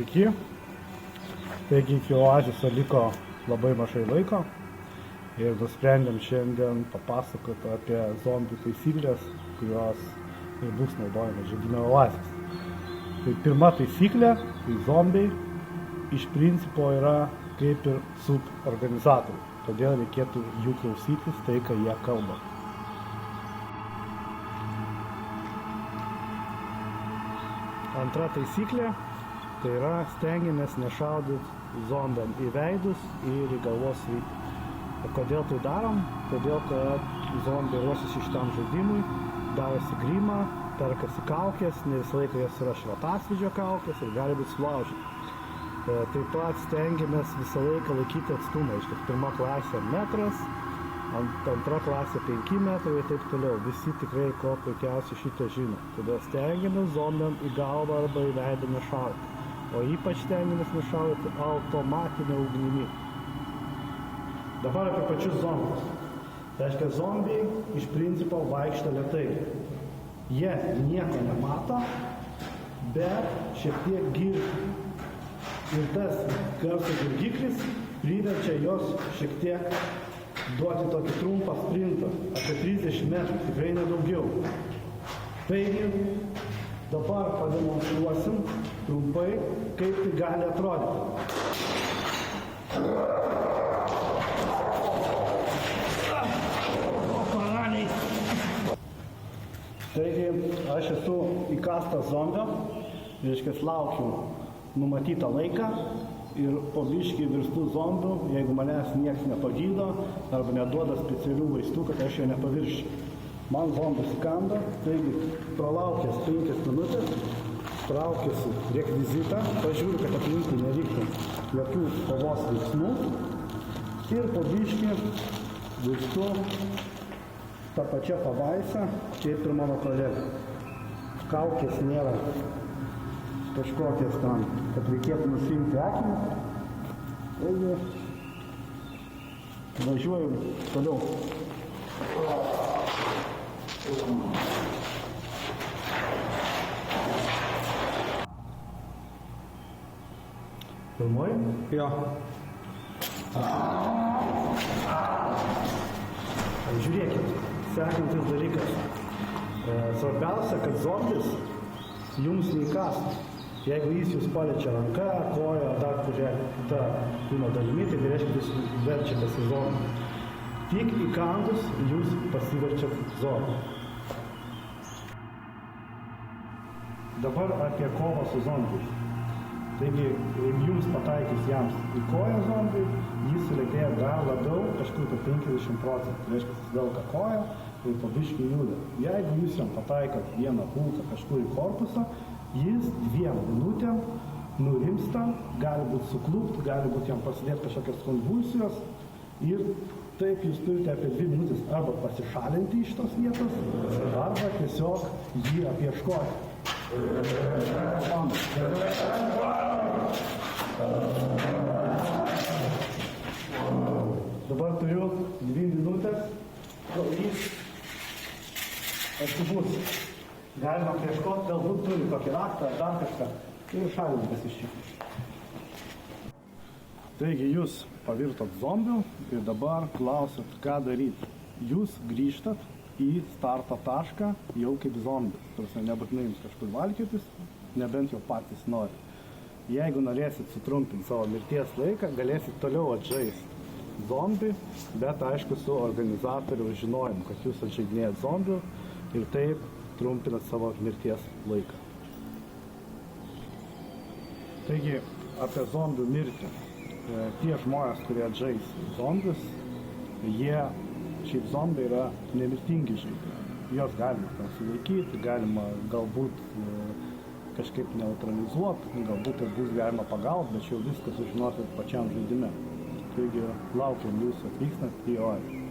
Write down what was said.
Sveiki. Taigi iki oazėso liko labai mažai laiko ir nusprendėm šiandien papasakoti apie zombių taisyklės, kurios ir bus naudojamos žaidime oazės. Tai pirma taisyklė, tai zombiai iš principo yra kaip ir suborganizatoriai, todėl reikėtų jų klausytis tai, ką jie kalba. Antra taisyklė, tai yra stengiamės nešaudyti zombiam į veidus ir į galvos sritį. O kodėl tai darom? Todėl, kad zombiai ruošiasi šitam žaidimui, darosi grimą, perkasi kaukės, ne visą laiką jas yra šratasvydžio kaukės ir gali būti sulaužyti. Taip pat stengiamės visą laiką laikyti atstumą, iš pirma klasė metras, antra klasė 5 metrai ir taip toliau. Visi tikrai ko puikiausiai šitą žino. Todėl stengiamės zombiam į galvą arba į veidą nešaudyti. O ypač stengiamės nešaudyti automatinę ugnimi. Dabar apie pačius zombius. Tai reiškia, zombiai iš principo vaikšto lėtai. Jie nieko nemato, bet šiek tiek girdi. Ir tas garso dirgiklis priverčia jos šiek tiek duoti tokį trumpą sprintą, apie 30 metrų, tikrai nedaugiau. Taigi, dabar pademonstruosim trumpai, kaip tai gali atrodyti. Taigi, aš esu įkastas zombio, reiškia, laukiu numatytą laiką ir po biškį virstų zombių, jeigu manęs nieks nepagydo arba neduoda specialių vaistų, kad aš jo nepaviršiu. Man zombis įkanda, taigi pralaukęs 5 minutės, traukiasi rekvizitą, pažiūriu, kad aplinkui nevyktų jokių kovos veiksmų ir po biškį virstu tą pačią pabaisą, kaip ir mano kolega. Kaukės nėra kažkokias tam, kad reikėtų nusiimti akinius. Taigi, važiuoju toliau. Filmuoji? Jo. Žiūrėkit, sekantis dalykas. Svarbiausia, kad zombis jums neįkastų. Jeigu jis jūs paliečia ranką, koją, dar kuria kita kūno dalimi, tai reiškia, kad jūs verčiatės į zombį. Tik įkandus jūs pasiverčiat zombį. Dabar apie kovą su zombiais. Taigi, jeigu jums pataikius jam į koją zombiui, jis sulėtėja dar labiau, kažkur apie 50%. Tai reiškia, jis velka koją ir po biškį juda. Jeigu jūs jam pataikat vieną kulką kažkur į korpusą, jis 2 minutėm nurimsta, gali būti suklupti, gali būti jam pasidėti kažkokios konvulsijos ir taip jūs turite apie 2 minutės arba pasišalinti iš tos vietos, arba tiesiog jį apieškoti. Dabar turiu 2 minutės, kol jis atsibus. Galima prieškoti, galbūt turi kokį raktą ar dar kažką ir šalininkas iš čia. Taigi jūs pavirtot zombių ir dabar klausot, ką daryti. Jūs grįžtat į starto tašką jau kaip zombių. Tarsi nebūtinai jums kažkur valkėtis, nebent jau patys nori. Jeigu norėsit sutrumpinti savo mirties laiką, galėsit toliau atžaisti zombį, bet aišku su organizatoriaus žinojimu, kad jūs atžaidinėjat zombių ir taip trumpinat savo mirties laiką. Taigi, apie zombių mirtį. Tie žmonės, kurie atžais zombius, šiaip zombiai yra nemirtingi žaidėjai. Jos galima sulaikyti, galima galbūt kažkaip neutralizuoti, galbūt ir bus galima pagauti, bet jau viską sužinosit pačiam žaidime. Taigi, laukiam jūsų atvykstant į oazę.